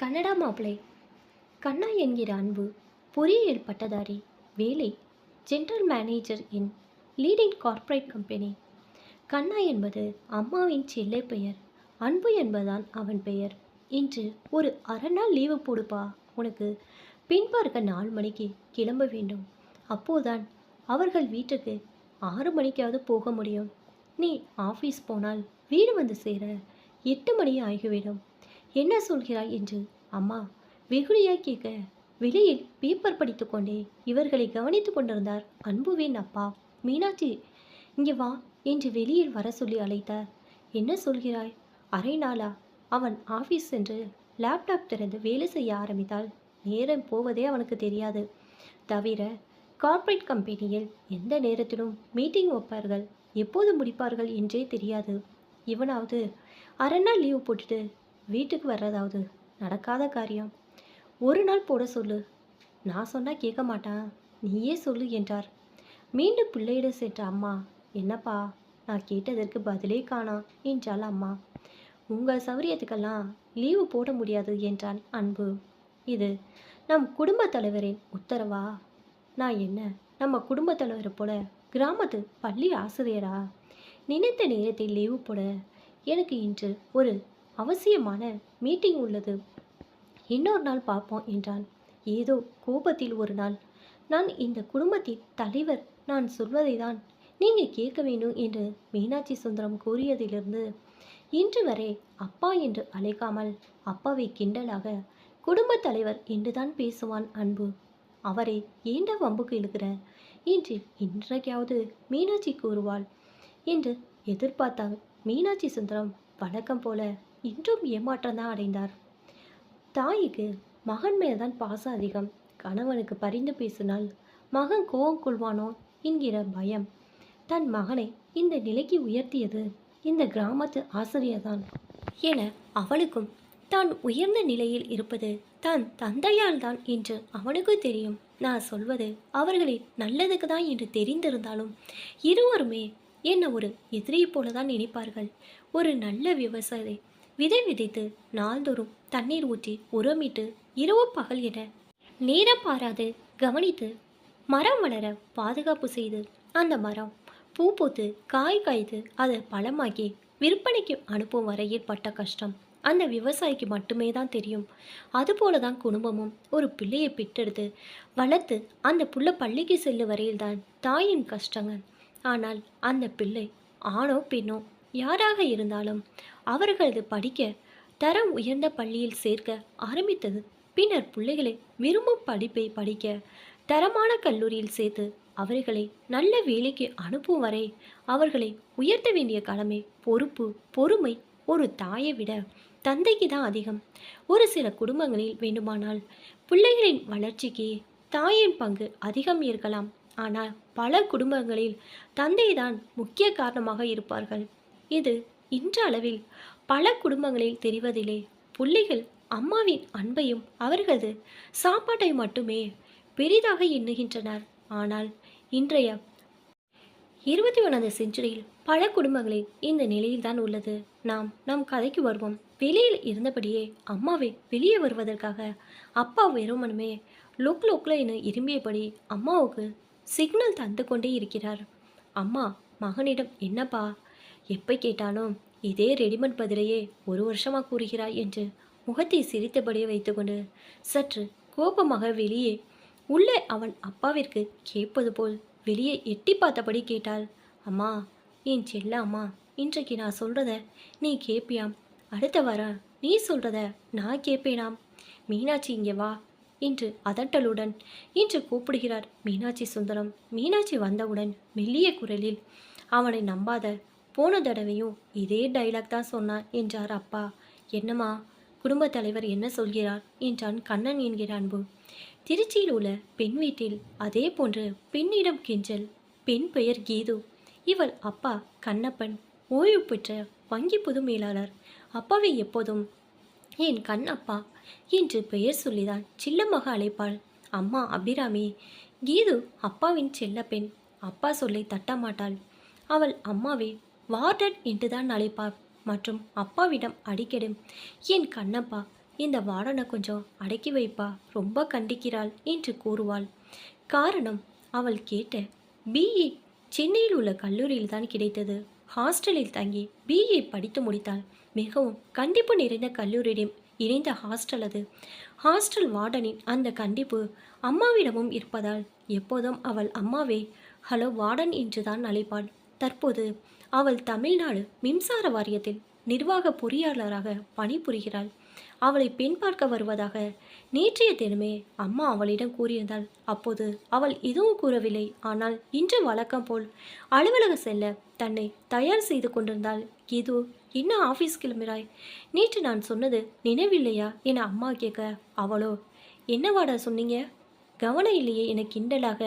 கன்னடா மாப்பிளை. கண்ணா என்கிற அன்பு பொறியியல் பட்டதாரி, வேலை general manager in leading corporate company. கண்ணா என்பது அம்மாவின் செல்லை பெயர். அன்பு என்பதுதான் அவன் பெயர். இன்று ஒரு அரை நாள் லீவு போடுப்பா, உனக்கு பின் பார்க்க 4 மணிக்கு கிளம்ப வேண்டும். அப்போதான் அவர்கள் வீட்டுக்கு 6 மணிக்காவது போக முடியும். நீ ஆஃபீஸ் போனால் வீடு வந்து சேர 8 மணி ஆகிவிடும். என்ன சொல்கிறாய் என்று அம்மா வெகுளியாய் கேட்க, வெளியில் பேப்பர் படித்து கொண்டே இவர்களை கவனித்து கொண்டிருந்தார் அன்புவின் அப்பா. மீனாட்சி, இங்கே வா என்று வெளியில் வர சொல்லி அழைத்தார். என்ன சொல்கிறாய்? அரை நாளா? அவன் ஆஃபீஸ் சென்று லேப்டாப் திறந்து வேலை செய்ய ஆரம்பித்தால் நேரம் போவதே அவனுக்கு தெரியாது. தவிர கார்ப்பரேட் கம்பெனியில் எந்த நேரத்திலும் மீட்டிங் வைப்பார்கள், எப்போது முடிப்பார்கள் என்றே தெரியாது. இவனாவது அரை நாள் லீவு போட்டுட்டு வீட்டுக்கு வர்றதாவது நடக்காத காரியம். ஒரு நாள் போட சொல்லு. நான் சொன்னால் கேட்க மாட்டான், நீயே சொல்லு என்றார். மீண்டும் பிள்ளையிடம் சென்ற அம்மா, என்னப்பா நான் கேட்டதற்கு பதிலே காணோம் என்றாள் அம்மா. உங்கள் சௌரியத்துக்கெல்லாம் லீவு போட முடியாது என்றான் அன்பு. இது நம் குடும்பத் தலைவரின் உத்தரவா? நான் என்ன நம்ம குடும்பத் தலைவரை போல கிராமத்து பள்ளி ஆசிரியரா? நினைத்த நேரத்தில் லீவு போட எனக்கு இன்று ஒரு அவசியமான மீட்டிங் உள்ளது, இன்னொரு நாள் பார்ப்போம் என்றான். ஏதோ கோபத்தில் ஒரு நாள், நான் இந்த குடும்பத்தின் தலைவர், நான் சொல்வதை தான் நீங்கள் கேட்க வேண்டும் என்று மீனாட்சி சுந்தரம் கூறியதிலிருந்து இன்று வரை அப்பா என்று அழைக்காமல் அப்பாவை கிண்டலாக குடும்பத் தலைவர் என்றுதான் பேசுவான் அன்பு. அவரை ஏண்ட வம்புக்கு இழுக்கிற என்று இன்றைக்காவது மீனாட்சி கூறுவாள் என்று எதிர்பார்த்தார். மீனாட்சி சுந்தரம் வழக்கம் போல இன்றும் ஏமாற்றம்தான் அடைந்தார். தாய்க்கு மகன் மேல்தான் பாசம் அதிகம். கணவனுக்கு பரிந்து பேசினால் மகன் கோபம் கொள்வானோ என்கிற பயம் தன் மகனை இந்த நிலைக்கு உயர்த்தியது இந்த கிராமத்து ஆசிரியர்தான் என அவளுக்கும் தான் உயர்ந்த நிலையில் இருப்பது தான் தந்தையால் தான் என்று அவனுக்கு தெரியும். நான் சொல்வது அவர்களின் நல்லதுக்கு தான் என்று தெரிந்திருந்தாலும் இருவருமே என்ன ஒரு எதிரியை போலதான் நினைப்பார்கள். ஒரு நல்ல விவசாயி விதை விதைத்து நாள்தோறும் தண்ணீர் ஊற்றி உரமிட்டு இரவு பகல் என நேரம் பாராது கவனித்து மரம் வளர பாதுகாப்பு செய்து அந்த மரம் பூ பூத்து காய் காய்த்து அதை பழமாக்கி விற்பனைக்கு அனுப்பும் வரையில் பட்ட கஷ்டம் அந்த விவசாயிக்கு மட்டுமே தான் தெரியும். அதுபோல தான் குடும்பமும் ஒரு பிள்ளையை பெற்றெடுத்து வளர்த்து அந்த புள்ள பள்ளிக்கு செல்லும் வரையில்தான் தாயின் கஷ்டங்கள். ஆனால் அந்த பிள்ளை ஆணோ பெண்ணோ யாராக இருந்தாலும் அவர்களது படிக்க தரம் உயர்ந்த பள்ளியில் சேர்க்க ஆரம்பித்தது. பின்னர் பிள்ளைகளை விரும்பும் படிப்பை படிக்க தரமான கல்லூரியில் சேர்த்து அவர்களை நல்ல வேலைக்கு அனுப்பும் வரை அவர்களை உயர்த்த வேண்டிய கடமை, பொறுப்பு, பொறுமை ஒரு தாயை விட தந்தைக்கு தான் அதிகம். ஒரு சில குடும்பங்களில் வேண்டுமானால் பிள்ளைகளின் வளர்ச்சிக்கு தாயின் பங்கு அதிகம் இருக்கலாம். ஆனால் பல குடும்பங்களில் தந்தை தான் முக்கிய காரணமாக இருப்பார்கள். இது இன்றளவில் பல குடும்பங்களில் தெரிவதில்லை. பிள்ளைகள் அம்மாவின் அன்பையும் அவர்களது சாப்பாட்டை மட்டுமே பெரிதாக எண்ணுகின்றனர். ஆனால் இன்றைய 21ஆம் செஞ்சுரியில் பல குடும்பங்களில் இந்த நிலையில் தான் உள்ளது. நாம் நம் கதைக்கு வருவோம். வெளியில் இருந்தபடியே அம்மாவை வெளியே வருவதற்காக அப்பா வெறுமனுமே லொக் லொக்ல என இரும்பியபடி அம்மாவுக்கு சிக்னல் தந்து கொண்டே இருக்கிறார். அம்மா மகனிடம், என்னப்பா எப்போ கேட்டாலும் இதே ரெடிமேட் பதிலையே 1 வருஷமாக கூறுகிறாய் என்று முகத்தை சிரித்தபடியே வைத்துக்கொண்டு சற்று கோபமாக வெளியே உள்ளே அவன் அப்பாவிற்கு கேட்பது போல் வெளியே எட்டி பார்த்தபடி கேட்டாள். அம்மா, என் செல்ல அம்மா, இன்றைக்கு நான் சொல்கிறத நீ கேட்பியாம், அடுத்த வாரம் நீ சொல்கிறத நான் கேட்பேனாம். மீனாட்சி, இங்கே வா என்று அதட்டலுடன் இன்று கூப்பிடுகிறார் மீனாட்சி சுந்தரம். மீனாட்சி வந்தவுடன் மெல்லிய குரலில், அவனை நம்பாத, போன தடவையும் இதே டைலாக் தான் சொன்னான் என்றார் அப்பா. என்னம்மா, குடும்பத் தலைவர் என்ன சொல்கிறார் என்றான் கண்ணன் என்கிற அன்பு. திருச்சியில் உள்ள பெண் வீட்டில் அதே போன்று பெண்ணிடம் கெஞ்சல். பெண் பெயர் கீது. இவள் அப்பா கண்ணப்பன், ஓய்வு பெற்ற வங்கி பொது மேலாளர். அப்பாவை எப்போதும் என் கண் அப்பா என்று பெயர் சொல்லிதான் சில்லமாக அழைப்பாள். அம்மா அபிராமி. கீது அப்பாவின் செல்ல பெண். அப்பா சொல்லை தட்டமாட்டாள். அவள் அம்மாவை வார்டன் என்றுதான் அழைப்பாள் மற்றும் அப்பாவிடம் அடிக்கடி என் கண்ணப்பா இந்த வார்டனை கொஞ்சம் அடக்கி வைப்பா, ரொம்ப கண்டிக்கிறாள் என்று கூறுவாள். காரணம், அவள் கேட்ட பிஇ சென்னையில் உள்ள கல்லூரியில் தான் கிடைத்தது. ஹாஸ்டலில் தங்கி பிஇ படித்து முடித்தாள். மிகவும் கண்டிப்பு நிறைந்த கல்லூரியிடம் இணைந்த ஹாஸ்டல் அது. ஹாஸ்டல் வார்டனின் அந்த கண்டிப்பு அம்மாவிடமும் இருப்பதால் எப்போதும் அவள் அம்மாவை ஹலோ வார்டன் என்றுதான் அழைப்பாள். தற்போது அவள் தமிழ்நாடு மின்சார வாரியத்தில் நிர்வாக பொறியாளராக பணிபுரிகிறாள். அவளை பெண் பார்க்க வருவதாக நேற்றைய தினமே அம்மா அவளிடம் கூறியிருந்தாள். அப்போது அவள் எதுவும் கூறவில்லை. ஆனால் இன்று வழக்கம் போல் அலுவலக செல்ல தன்னை தயார் செய்து கொண்டிருந்தாள். கீது, என்ன ஆஃபீஸ் கிளம்புகிறாய்? நேற்று நான் சொன்னது நினைவில்லையா என அம்மா கேட்க, அவளோ என்னவாடா சொன்னீங்க, கவனம் இல்லையே என கிண்டலாக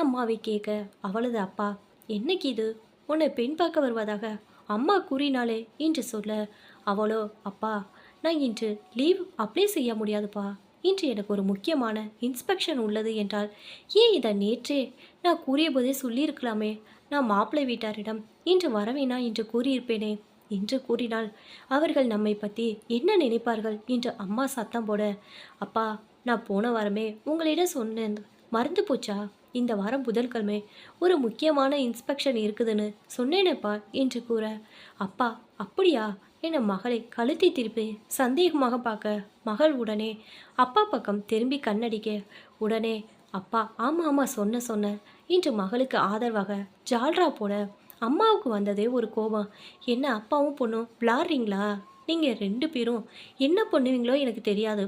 அம்மாவை கேட்க, அவளது அப்பா, என்ன கீது, உன்னை பெண் பார்க்க வருவதாக அம்மா கூறினாளே என்று சொல்ல, அவளோ அப்பா, நான் இன்று லீவ் அப்ளை செய்ய முடியாதுப்பா, இன்று எனக்கு ஒரு முக்கியமான இன்ஸ்பெக்ஷன் உள்ளது என்றால், ஏன் இதை நேற்றே நான் கூறிய போதே சொல்லியிருக்கலாமே, நான் மாப்பிள்ளை வீட்டாரிடம் இன்று வரவேனா என்று கூறியிருப்பேனே, என்று கூறினால் அவர்கள் நம்மை பற்றி என்ன நினைப்பார்கள் என்று அம்மா சத்தம் போட, அப்பா, நான் போன வாரமே உங்களிடம் சொன்னேன், மறந்து போச்சா, இந்த வாரம் புதன்கிழமை ஒரு முக்கியமான இன்ஸ்பெக்ஷன் இருக்குதுன்னு சொன்னேனேப்பா என்று கூற, அப்பா அப்படியா என மகளை கழுத்தை திருப்பி சந்தேகமாக பார்க்க, மகள் உடனே அப்பா பக்கம் திரும்பி கண்ணடிக்க, உடனே அப்பா ஆமாம் ஆமாம் சொன்ன என்று மகளுக்கு ஆதரவாக ஜால்ரா போட, அம்மாவுக்கு வந்ததே ஒரு கோபம். என்ன அப்பாவும் பொண்ணும் விளாட்றீங்களா? நீங்கள் 2 பேரும் என்ன பண்ணுவீங்களோ எனக்கு தெரியாது.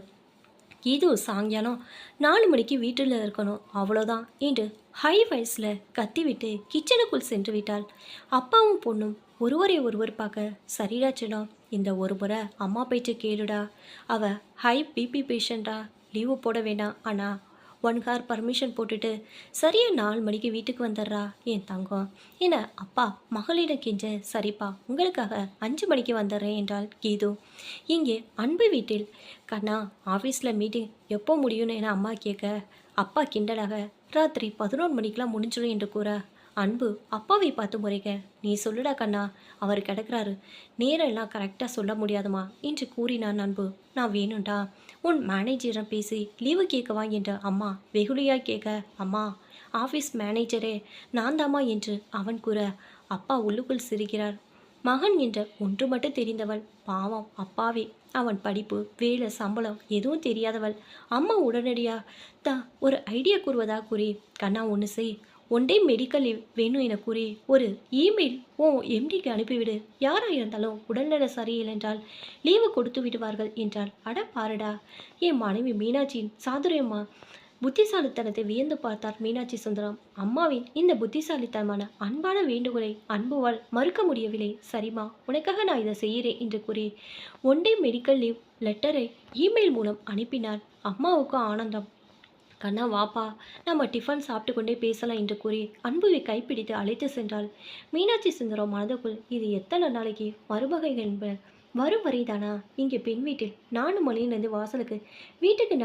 இது சாயங்காலம் 4 மணிக்கு வீட்டில் இருக்கணும், அவ்வளோதான் என்று ஹை வாய்ஸில் கத்திவிட்டு கிச்சனுக்குள் சென்று விட்டாள். அப்பாவும் பொண்ணும் ஒருவரை ஒருவர் பார்க்க, சரிடா செல்லம், இந்த ஒரு முறை அம்மா பேச்சு கேளுடா, அவ ஹை பிபி பேஷண்டா, லீவு போட வேண்டாம், ஆனால் 1 ஹவர் பர்மிஷன் போட்டுட்டு சரியாக 4 மணிக்கு வீட்டுக்கு வந்துடுறா என் தங்கம் என அப்பா மகளிடம் கெஞ்ச, சரிப்பா உங்களுக்காக 5 மணிக்கு வந்துடுறேன் என்றாள் கீது. இங்கே அன்பு வீட்டில், கண்ணா ஆஃபீஸில் மீட்டிங் எப்போ முடியும்னு என அம்மா கேட்க, அப்பா கிண்டலாக ராத்திரி 11 மணிக்கெலாம் முடிஞ்சிடும் என்று கூற, அன்பு அப்பாவை பார்த்து முறைக்க, நீ சொல்லுடா கண்ணா, அவர் கிடக்கிறாரு, நேரெல்லாம் கரெக்டாக சொல்ல முடியாதுமா என்று கூறினான் அன்பு. நான் வேணும்டா உன் மேனேஜரிடம் பேசி லீவு கேட்கவா என்று அம்மா வெகுளியாக கேட்க, அம்மா ஆஃபீஸ் மேனேஜரே நான் தாம்மா என்று அவன் கூற, அப்பா உள்ளுக்குள் சிரிக்கிறார். மகன் என்ற ஒன்று மட்டும் தெரிந்தவள், பாவம் அப்பாவே, அவன் படிப்பு வேலை சம்பளம் எதுவும் தெரியாதவள். அம்மா உடனடியாக ஒரு ஐடியா கூறுவதாக கூறி, கண்ணா ஒன்று செய், 1 டே மெடிக்கல் லீவ் வேணும் என கூறி ஒரு இமெயில் உன் எம்டிக்கு அனுப்பிவிடு, யாராக இருந்தாலும் உடல்நல சரியில்லை என்றால் லீவு கொடுத்து விடுவார்கள் என்றால், அட பாருடா என் மனைவி மீனாட்சியின் சாதுரியம்மா. புத்திசாலித்தனத்தை வியந்து பார்த்தார் மீனாட்சி சுந்தரம். அம்மாவின் இந்த புத்திசாலித்தனமான அன்பான வேண்டுகோளை அன்புவால் மறுக்க முடியவில்லை. சரிம்மா, உனக்காக நான் இதை செய்கிறேன் என்று கூறி 1 டே மெடிக்கல் லீவ் லெட்டரை இமெயில் மூலம் அனுப்பினார். அம்மாவுக்கும் ஆனந்தம். கண்ணா வாப்பா, நம்ம டிஃபன் சாப்பிட்டு கொண்டே பேசலாம் என்று கூறி அன்புவை கைப்பிடித்து அழைத்து சென்றாள். மீனாட்சி சுந்தரம் மனதுக்குள், இது எத்தனை நாளைக்கு மருமகைகள் என்பர் வரும் வரைதானா? இங்கே பெண் வீட்டில் 4 மணியிலிருந்து வாசலுக்கு வீட்டுக்கு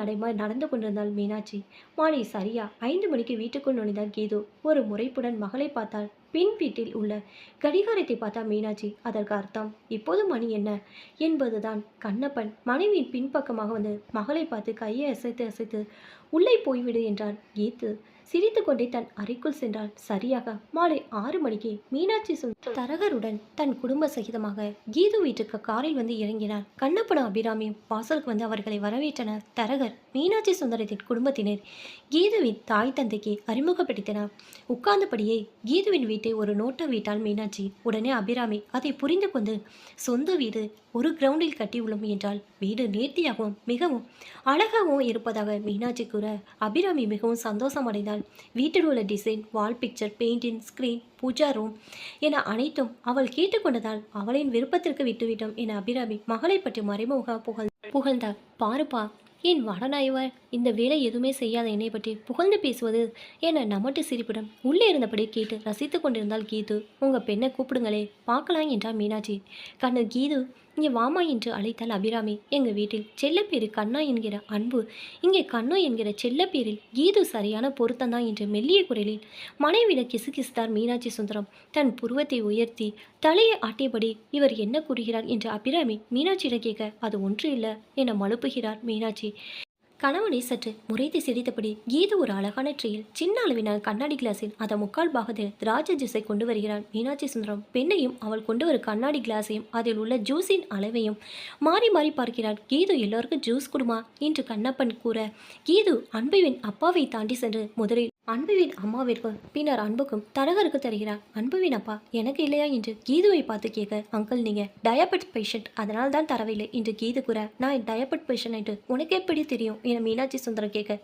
நடந்து கொண்டிருந்தாள் மீனாட்சி. மாலை சரியா 5 மணிக்கு வீட்டுக்குள் நுழைந்தாள் கீது. ஒரு முறைப்புடன் மகளை பார்த்தாள். பின் வீட்டில் உள்ள கடிகாரத்தை பார்த்தா மீனாட்சி. அதற்கு அர்த்தம் இப்போது மணி என்ன என்பதுதான். கண்ணப்பன் மனைவியின் பின்பக்கமாக வந்து மகளை பார்த்து கையை அசைத்து அசைத்து உள்ளே போய்விடு என்றான். கீது சிரித்து கொண்டே தன் அறைக்குள் சென்றாள். சரியாக மாலை 6 மணிக்கு மீனாட்சி தரகருடன் தன் குடும்ப சகிதமாக கீது வீட்டுக்கு காரில் வந்து இறங்கினார். கண்ணப்பனும் அபிராமியும் வாசலுக்கு வந்து அவர்களை வரவேற்றனர். தரகர் மீனாட்சி சுந்தரத்தின் குடும்பத்தினர் கீதுவின் தாய் தந்தைக்கு அறிமுகப்படுத்தினார். உட்கார்ந்தபடியே கீதுவின் வீட்டை ஒரு நோட்ட வீட்டாள் மீனாட்சி. உடனே அபிராமி அதை புரிந்து கொண்டு, சொந்த வீடு ஒரு கிரவுண்டில் கட்டியுள்ளோம் என்றால், வீடு நேர்த்தியாகவும் மிகவும் அழகாகவும் இருப்பதாக மீனாட்சி கூற அபிராமி மிகவும் சந்தோஷம் அடைந்தாள். வீட்டில் உள்ள design, wall picture, painting, screen, puja room என அனைத்தும் அவள் கேட்டுக்கொண்டதால் அவளின் விருப்பத்திற்கு விட்டுவிட்டோம் என அபிராமி மகளை பற்றி மறைமுக புகழ்ந்தார். பாருப்பா, என் வடநாயவர் இந்த வேலை எதுவுமே செய்யாத என்னை பற்றி புகழ்ந்து பேசுவது என நமட்டு சிரிப்பிடம் உள்ளே இருந்தபடி கேட்டு ரசித்து கொண்டிருந்தாள் கீது. உங்கள் பெண்ணை கூப்பிடுங்களே பார்க்கலாம் என்றார் மீனாட்சி. கண்ணு கீது, இங்கே வாமா என்று அழைத்தாள் அபிராமி. எங்கள் வீட்டில் செல்லப்பேரு கண்ணா என்கிற அன்பு, இங்கே கண்ணு என்கிற செல்லப்பேரில் கீது சரியான பொருத்தந்தான் என்று மெல்லிய குரலில் மனைவியிடம் கிசுகிசுத்தார் மீனாட்சி சுந்தரம். தன் புருவத்தை உயர்த்தி தலையை ஆட்டியபடி இவர் என்ன கூறுகிறார் என்று அபிராமி மீனாட்சியிடம் கேட்க, அது ஒன்று இல்லை என மழுப்புகிறார் மீனாட்சி. கணவனை சற்று முறைத்து சிரித்தபடி கீது ஒரு அழகான ட்ரேயில் சின்ன அளவினால் கண்ணாடி கிளாஸில் அதை முக்கால் பாகத்தில் திராட்சை ஜூஸை கொண்டு வருகிறார் மீனாட்சி சுந்தரம். பெண்ணையும் அவள் கொண்டு வரும் கண்ணாடி கிளாஸையும் அதில் உள்ள ஜூஸின் அளவையும் மாறி மாறி பார்க்கிறார். கீது எல்லோருக்கும் ஜூஸ் கொடுமா என்று கண்ணப்பன் கூற, கீது அன்புவின் அப்பாவை தாண்டி சென்று முதலில் அன்புவின் அம்மாவிற்கும் பின்னர் அன்புக்கும் தரகருக்கு தருகிறார். அன்புவின் அப்பா எனக்கு இல்லையா என்று கீதுவை பார்த்து கேட்க, அங்கிள் நீங்கள் டயபெட்டிஸ் பேஷண்ட், அதனால் தான் தரவில்லை என்று கீது கூற, நான் டயபெட் பேஷண்ட் என்று உனக்கு எப்படி தெரியும் என மீனாட்சி சுந்தரம் கேட்க,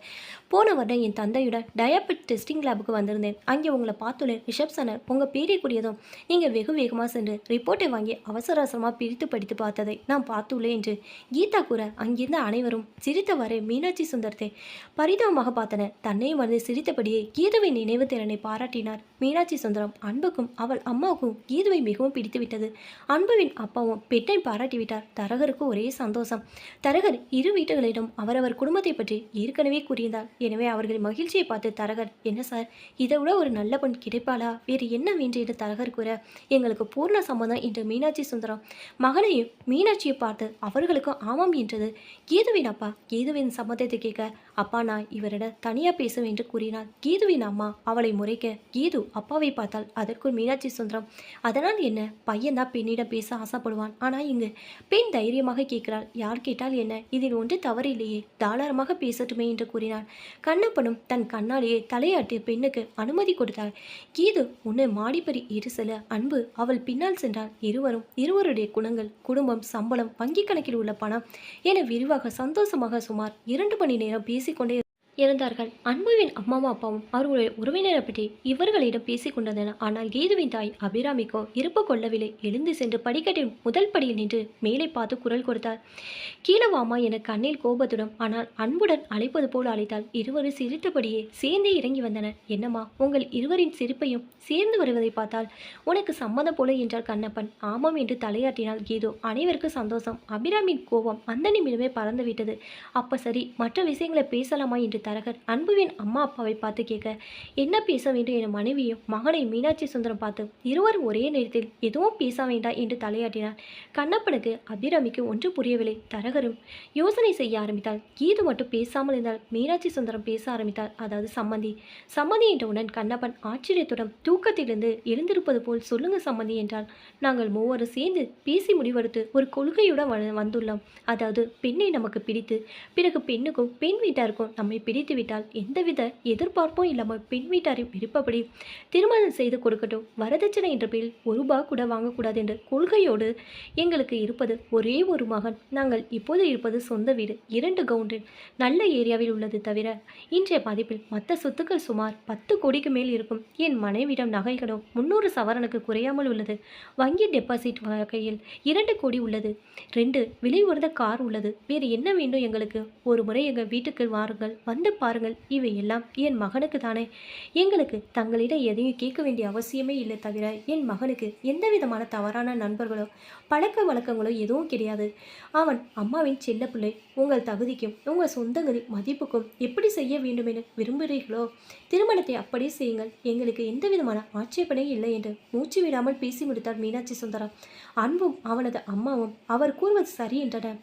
போன வருடம் என் தந்தையுடன் டயபெட் டெஸ்டிங் லேபுக்கு வந்திருந்தேன். அங்கே உங்களை பார்த்துள்ள ரிசப்ஷனர் உங்கள் பேரை கூறியதும் நீங்கள் வெகு வேகமாக சென்று ரிப்போர்ட்டை வாங்கி அவசர அவசரமாக பிரித்து படித்து பார்த்ததை நான் பார்த்துள்ளேன் என்று கீதா கூற, அங்கிருந்த அனைவரும் சிரித்தவாறு மீனாட்சி சுந்தரத்தை பரிதாபமாக பார்த்தனர். தன்னையும் வந்து சிரித்தபடியே கீதுவின் நினைவு திறனை பாராட்டினார் மீனாட்சி சுந்தரம். அன்புக்கும் அவள் அம்மாவுக்கும் கீதுவை மிகவும் பிடித்துவிட்டது. அன்புவின் அப்பாவும் பெண்ணை பாராட்டிவிட்டார். தரகருக்கு ஒரே சந்தோஷம். தரகர் இரு வீட்டுகளிடம் அவரவர் குடும்பத்தை பற்றி ஏற்கனவே கூறியிருந்தார். எனவே அவர்களின் மகிழ்ச்சியை பார்த்து தரகர், என்ன சார், இதை விட ஒரு நல்ல பெண் கிடைப்பாளா, வேறு என்ன வேண்டும் என்று தரகர் கூற, எங்களுக்கு பூர்ண சம்மதம் என்று மீனாட்சி சுந்தரம் மகனையும் மீனாட்சியை பார்த்து அவர்களுக்கும் ஆமாம் என்றது. கீதுவின் அப்பா கீதுவின் சம்மதத்தை கேட்க, அப்பா நான் இவரிடம் தனியாக பேசும் என்று கூறினார். கீதுவின் அம்மா அவளை முறைக்க கீது அப்பாவை பார்த்தால். அதற்குள் மீனாட்சி சுந்தரம், அதனால் என்ன, பையன்தான் பெண்ணிடம் பேச ஆசைப்படுவான், ஆனால் இங்கு பெண் தைரியமாக கேட்கிறாள், யார் கேட்டால் என்ன, இதில் ஒன்று தவறு இல்லையே, தாராளமாக பேசட்டுமே என்று கூறினார். கண்ணப்பனும் தன் கண்ணாலேயே தலையாட்டிய பெண்ணுக்கு அனுமதி கொடுத்தார். கீது உன்னை மாடிப்பறி இரு செல்ல அன்பு அவள் பின்னால் சென்றால் இருவருடைய குணங்கள், குடும்பம், சம்பளம், வங்கி கணக்கில் உள்ள பணம் என விரிவாக சந்தோஷமாக சுமார் 2 மணி நேரம் பேசிக்கொண்டே இருந்தார்கள். அன்புவின் அம்மாவும் அப்பாவும் அவர்களுடைய உறவினரை பற்றி இவர்களிடம் பேசிக் கொண்டிருந்தனர். ஆனால் கீதுவின் தாய் அபிராமிக்கோ இருப்பு கொள்ளவில்லை. எழுந்து சென்று படிக்கட்டின் முதல் படியில் நின்று மேலே பார்த்து குரல் கொடுத்தார். கீழே வாமா என கண்ணில் கோபத்துடன் ஆனால் அன்புடன் அழைப்பது போல் அழைத்தாள். இருவரும் சிரித்தபடியே சேர்ந்தே இறங்கி வந்தனர். என்னம்மா, உங்கள் இருவரின் சிரிப்பையும் சேர்ந்து வருவதை பார்த்தால் உனக்கு சம்மதம் போல என்றார் கண்ணப்பன். ஆமாம் என்று தலையாட்டினாள் கீது. அனைவருக்கும் சந்தோஷம். அபிராமியின் கோபம் அந்த நிமிடமே பறந்துவிட்டது. அப்ப சரி, மற்ற விஷயங்களை பேசலாமா என்று தரகர் அன்புவின் அம்மா அப்பாவை பார்த்து கேட்க, என்ன பேச வேண்டும் என மனைவியும் மகனை மீனாட்சி சுந்தரம் பார்த்து இருவரும் ஒரே நேரத்தில் எதுவும் பேச வேண்டாம் என்று தலையாட்டினார். கண்ணப்பனுக்கு அபிராமிக்கு ஒன்று புரியவில்லை. தரகரும் யோசனை செய்ய ஆரம்பித்தாள். கீது மட்டும் பேசாமல் இருந்தால் மீனாட்சி சுந்தரம் பேச ஆரம்பித்தாள். அதாவது சம்மந்தி என்றவுடன் கண்ணப்பன் ஆச்சரியத்துடன் தூக்கத்திலிருந்து எழுந்திருப்பது போல், சொல்லுங்க சம்மந்தி என்றால், நாங்கள் மூவரும் சேர்ந்து பேசி முடிவெடுத்து ஒரு கொள்கையுடன் வந்துள்ளோம். அதாவது பெண்ணை நமக்கு பிடித்து பிறகு பெண்ணுக்கும் பெண் வீட்டாருக்கும் நம்மை பிடித்துவிட்டால் எந்தவித எதிர்பார்ப்பும் இல்லாமல் பெண் வீட்டாரின் விருப்பப்படி திருமணம் செய்து கொடுக்கட்டும். வரதட்சணை என்ற பேரில் ₹1 கூட வாங்கக்கூடாது என்ற கொள்கையோடு எங்களுக்கு இருப்பது ஒரே ஒரு மகன். நாங்கள் இப்போது இருப்பது சொந்த வீடு, 2 கவுண்டில் நல்ல ஏரியாவில் உள்ளது. தவிர இன்றைய மதிப்பில் மற்ற சொத்துக்கள் சுமார் 10 கோடிக்கு மேல் இருக்கும். என் மனைவிடம் நகைகளும் 300 சவரனுக்கு குறையாமல் உள்ளது. வங்கி டெபாசிட் வகையில் 2 கோடி உள்ளது. 2 விலை உயர்ந்த கார் உள்ளது. வேறு என்ன வேண்டும் எங்களுக்கு? ஒரு முறை எங்கள் வீட்டுக்கு வாருங்கள், வந்து பாருங்கள். இவை எல்லாம் என் மகனுக்கு தானே. எங்களுக்கு தங்களிடம் எதையும் கேட்க வேண்டிய அவசியமே இல்லை. தவிர என் மகனுக்கு எந்த விதமான தவறான நண்பர்களோ பழக்க வழக்கங்களோ எதுவும் கிடையாது. அவன் அம்மாவின் செல்ல பிள்ளை. உங்கள் தகுதிக்கும் உங்கள் சொந்தங்களின் மதிப்புக்கும் எப்படி செய்ய வேண்டும் என விரும்புகிறீர்களோ திருமணத்தை அப்படியே செய்யுங்கள். எங்களுக்கு எந்த விதமான ஆட்சேபனை இல்லை என்று மூச்சு விடாமல் பேசி முடித்தார் மீனாட்சி சுந்தரம். அன்பும் அவனது அம்மாவும் அவர் கூறுவது சரி என்றனர்.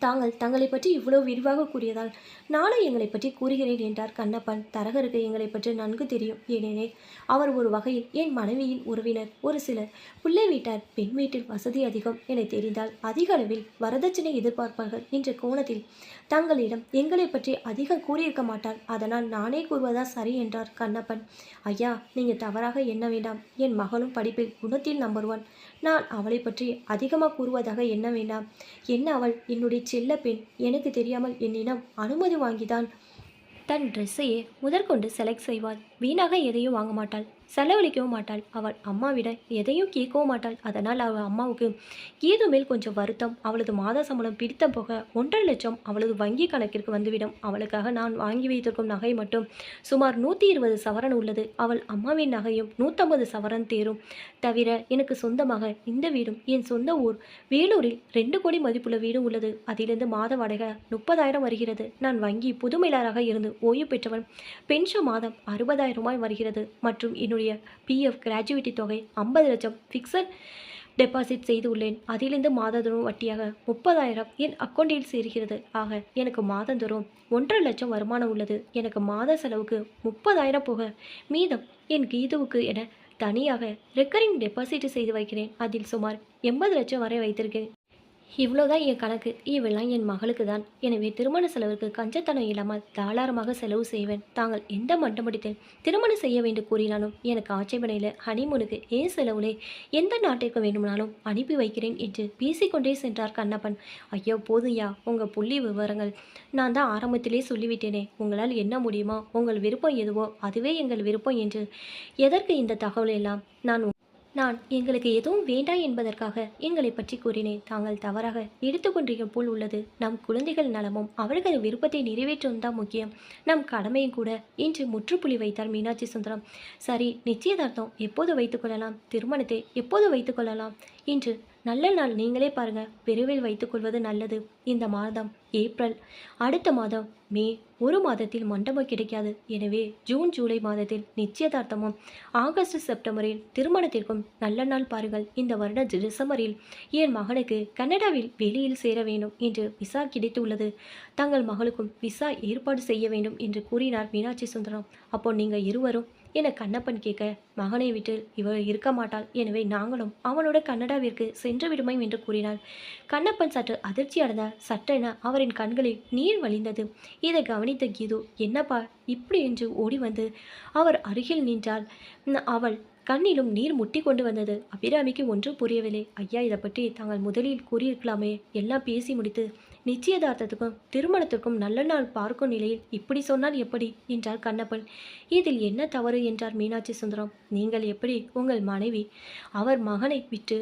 தாங்கள் தங்களை பற்றி இவ்வளவு விரிவாக கூறியதால் நாளை எங்களை பற்றி கூறுகிறேன் என்றார் கண்ணப்பன். தரகருக்கு எங்களை பற்றி நன்கு தெரியும். ஏனெனில் அவர் ஒரு வகையில் என் மனைவியின் உறவினர். ஒரு சிலர் பிள்ளை வீட்டார் பெண் வீட்டில் வசதி அதிகம் என தெரிந்தால் அதிக அளவில் வரதட்சணை எதிர்பார்ப்பார்கள் என்ற கோணத்தில் தங்களிடம் எங்களை பற்றி அதிகம் கூறியிருக்க மாட்டார். அதனால் நானே கூறுவதா சரி என்றார் கண்ணப்பன். ஐயா, நீங்கள் தவறாக எண்ண வேண்டாம். என் மகளும் படிப்பில் குணத்தில் நம்பர் 1. நான் அவளை பற்றி அதிகமாக கூறுவதாக எண்ண வேண்டாம். என்ன, அவள் என்னுடைய செல்ல பெண். எனக்கு தெரியாமல் என்னிடம் அனுமதி வாங்கிதான் தன் ட்ரெஸ்ஸையே முதற்கொண்டு செலக்ட் செய்வாள். வீணாக எதையும் வாங்க மாட்டாள். செலவழிக்கவும் மாட்டாள். அவள் அம்மாவிட எதையும் கேட்கவும் மாட்டாள். அதனால் அவள் அம்மாவுக்கு கீது மேல் கொஞ்சம் வருத்தம். அவளது மாத சம்பளம் பிடித்த போக 1,50,000 அவளது வங்கி கணக்கிற்கு வந்துவிடும். அவளுக்காக நான் வாங்கி வைத்திருக்கும் நகை மட்டும் சுமார் 120 சவரன் உள்ளது. அவள் அம்மாவின் நகையும் 150 சவரன் தேரும். தவிர எனக்கு சொந்தமாக இந்த வீடும் என் சொந்த ஊர் வேலூரில் 2 கோடி மதிப்புள்ள வீடு உள்ளது. அதிலிருந்து மாத வாடகை 30,000 வருகிறது. நான் வங்கி புதுமையாளராக இருந்து ஓய்வு பெற்றவன். பென்ஷன் மாதம் 60,000 ரூபாய் வருகிறது. மற்றும் என்னுடைய பிஎஃப் கிராஜுவிட்டி தொகை 50 லட்சம் ஃபிக்ஸட் டெபாசிட் செய்து உள்ளேன். அதிலிருந்து மாதந்தோறும் வட்டியாக 30,000 என் அக்கௌண்டில் சேர்கிறது. ஆக எனக்கு மாதந்தோறும் 1,50,000 லட்சம் வருமானம் உள்ளது. எனக்கு மாத செலவுக்கு 30,000 போக மீதம் என் கீதுவுக்கு என தனியாக ரெக்கரிங் டெபாசிட் செய்து வைக்கிறேன். அதில் சுமார் 80 லட்சம் வரை வைத்திருக்கேன். இவ்வளோதான் என் கணக்கு. இவெல்லாம் என் மகளுக்கு தான். எனவே திருமண செலவிற்கு கஞ்சத்தனம் இல்லாமல் தாராளமாக செலவு செய்வேன். தாங்கள் எந்த மண்டபத்தில் திருமணம் செய்ய வேண்டும் கூறினாலும் எனக்கு ஆட்சேபனையில் ஹனிமூனுக்கு ஏன் செலவுலே எந்த நாட்டிற்கு வேண்டுமானாலும் அனுப்பி வைக்கிறேன் என்று பேசிக்கொண்டே சென்றார் கண்ணப்பன். ஐயோ போதுயா, உங்கள் புள்ளி விவரங்கள் நான் தான் ஆரம்பத்திலே சொல்லிவிட்டேனே. உங்களால் என்ன முடியுமோ, உங்கள் விருப்பம் எதுவோ அதுவே எங்கள் விருப்பம் என்று. எதற்கு இந்த தகவல் எல்லாம்? நான் எங்களுக்கு எதுவும் வேண்டாம் என்பதற்காக எங்களை பற்றி கூறினேன். தாங்கள் தவறாக எடுத்துக்கொண்டிருக்கும் போல் உள்ளது. நம் குழந்தைகள் நலமும் அவர்கள் விருப்பத்தை நிறைவேற்றும் தான் முக்கியம். நம் கடமையும் கூட என்று முற்றுப்புள்ளி வைத்தார் மீனாட்சி சுந்தரம். சரி, நிச்சயதார்த்தம் எப்போது வைத்துக்கொள்ளலாம்? திருமணத்தை எப்போது வைத்துக்கொள்ளலாம் என்று நல்ல நாள் நீங்களே பாருங்க. விரைவில் வைத்துக்கொள்வது நல்லது. இந்த மாதம் ஏப்ரல், அடுத்த மாதம் மே, ஒரு மாதத்தில் மண்டபம் கிடைக்காது. எனவே ஜூன் ஜூலை மாதத்தில் நிச்சயதார்த்தமும் ஆகஸ்ட் செப்டம்பரில் திருமணத்திற்கும் நல்ல நாள் பாருங்கள். இந்த வருட டிசம்பரில் என் மகனுக்கு கனடாவில் வெளியில் சேர வேண்டும் என்று விசா கிடைத்துள்ளது. தங்கள் மகளுக்கும் விசா ஏற்பாடு செய்ய வேண்டும் என்று கூறினார் மீனாட்சி சுந்தரம். அப்போ நீங்கள் இருவரும் என கண்ணப்பன் கேட்க, மகனை விட்டு இவள் இருக்க மாட்டாள். எனவே நாங்களும் அவனோட கனடாவிற்கு சென்று விடுமை என்று கூறினாள். கண்ணப்பன் சற்று அதிர்ச்சி அடைந்தார். சட்டென அவரின் கண்களில் நீர் வழிந்தது. இதை கவனித்த கீது, என்னப்பா இப்படி என்று ஓடி வந்து அவர் அருகில் நின்றாள். அவள் கண்ணிலும் நீர் முட்டி கொண்டு வந்தது. அபிராமிக்கு ஒன்றும் புரியவில்லை. ஐயா, இதை பற்றி தாங்கள் முதலில் கூறியிருக்கலாமே. எல்லாம் பேசி முடித்து நிச்சயதார்த்தத்துக்கும் திருமணத்திற்கும் நல்ல நாள் பார்க்கும் நிலையில் இப்படி சொன்னால் எப்படி என்றார் கண்ணப்பன். இதில் என்ன தவறு என்றார் மீனாட்சி சுந்தரம். நீங்கள் எப்படி உங்கள் மனைவி அவர் மகனை விட்டு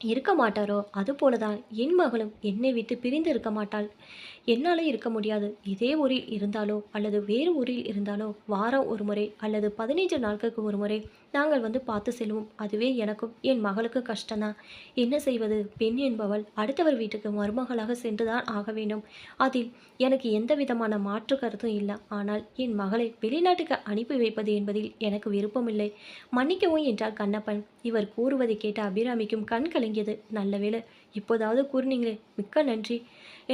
இருக்க மாட்டாரோ அதுபோலதான் என் மகளும் என்னை விட்டு பிரிந்து இருக்க மாட்டாள். என்னாலே இருக்க முடியாது. இதே ஊரில் இருந்தாலோ அல்லது வேறு ஊரில் இருந்தாலோ வாரம் ஒரு முறை அல்லது 15 நாட்களுக்கு ஒரு முறை நாங்கள் வந்து பார்த்து செல்வோம். அதுவே எனக்கும் என் மகளுக்கு கஷ்டம்தான். என்ன செய்வது? பெண் என்பவள் அடுத்தவர் வீட்டுக்கு மருமகளாக சென்றுதான் ஆக வேண்டும். அதில் எனக்கு எந்த விதமான மாற்று கருத்தும் இல்லை. ஆனால் என் மகளை வெளிநாட்டுக்கு அனுப்பி வைப்பது என்பதில் எனக்கு விருப்பமில்லை. மன்னிக்கவும் என்றார் கண்ணப்பன். இவர் கூறுவதை கேட்ட அபிராமிக்கும் கண் கலங்கியது. நல்ல வேளை இப்போதாவது கூறினீங்களே, மிக்க நன்றி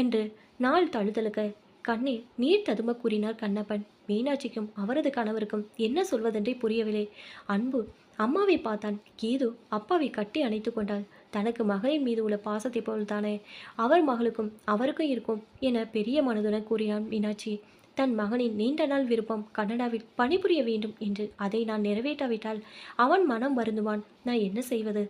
என்று நாள் தழுதழுக்க கண்ணீர் நீர் ததும்ப கூறினார் கண்ணப்பன். மீனாட்சிக்கும் அவரது கணவருக்கும் என்ன சொல்வதென்றே புரியவில்லை. அன்பு அம்மாவை பார்த்தான். கீது அப்பாவை கட்டி அணைத்து கொண்டாள். தனக்கு மகளின் மீது உள்ள பாசத்தை போல்தானே அவர் மகளுக்கும் அவருக்கும் இருக்கும் என பெரிய மனதுடன் கூறினான் மீனாட்சி. தன் மகனின் நீண்ட நாள் விருப்பம் கனடாவில் பணிபுரிய வேண்டும் என்று. அதை நான் நிறைவேற்றாவிட்டால் அவன் மனம் வருந்துவான். நான் என்ன செய்வது?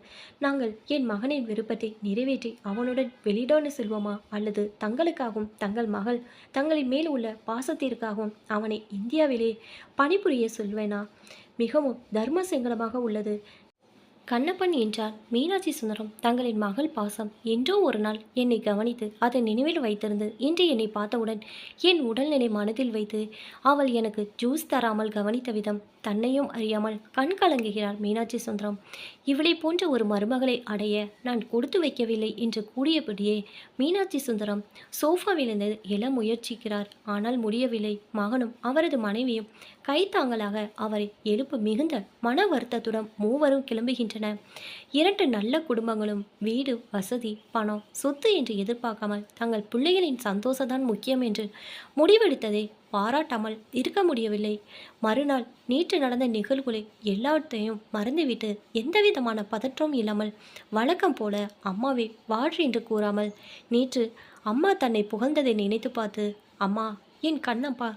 நாங்கள் என் மகனின் விருப்பத்தை நிறைவேற்றி அவனுடன் வெளியிடோன்னு செல்வோமா? அல்லது தங்களுக்காகவும் தங்கள் மகள் தங்களின் மேல் உள்ள பாசத்திற்காகவும் அவனை இந்தியாவிலே பணிபுரிய சொல்வேனா? மிகவும் தர்ம சங்கடமாக உள்ளது. கண்ணப்பன் என்றார். மீனாட்சி சுந்தரம் தங்களின் மகள் பாசம் என்றோ ஒரு நாள் என்னை கவனித்து அதை நினைவில் வைத்திருந்து இன்று என்னை பார்த்தவுடன் என் உடல்நிலை மனதில் வைத்து அவள் எனக்கு ஜூஸ் தராமல் கவனித்த விதம் தன்னையும் அறியாமல் கண் கலங்குகிறார் மீனாட்சி சுந்தரம். இவளை போன்ற ஒரு மருமகளை அடைய நான் கொடுத்து வைக்கவில்லை என்று கூடியபடியே மீனாட்சி சுந்தரம் சோஃபாவிலிருந்து எழ முயற்சிக்கிறார். ஆனால் முடியவில்லை. மகனும் அவரது மனைவியும் கைத்தாங்களாக அவரை எழுப்ப மிகுந்த மன வருத்தத்துடன் மூவரும் கிளம்புகின்றனர். 2 நல்ல குடும்பங்களும் வீடு, வசதி, பணம், சொத்து என்று எதிர்பார்க்காமல் தங்கள் பிள்ளைகளின் சந்தோஷம்தான் முக்கியம் என்று முடிவெடுத்ததை பாராட்டாமல் இருக்க முடியவில்லை. மறுநாள் நேற்று நடந்த நிகழ்வுகளை எல்லாத்தையும் மறந்துவிட்டு எந்தவிதமான பதற்றமும் இல்லாமல் வழக்கம் போல அம்மாவை வாழ் என்று கூறாமல் நேற்று அம்மா தன்னை புகழ்ந்ததை நினைத்து பார்த்து, அம்மா என் கண்ணப்பா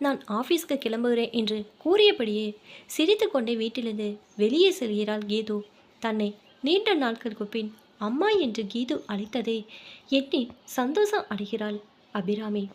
நான் ஆஃபீஸ்க்கு கிளம்புகிறேன் என்று கூறியபடியே சிரித்து கொண்டே வீட்டிலிருந்து வெளியே செல்கிறாள் கீது. தன்னை நீண்ட நாட்களுக்கு பின் அம்மா என்று கீது அழைத்ததை எண்ணி சந்தோஷம் அடைகிறாள் அபிராமி.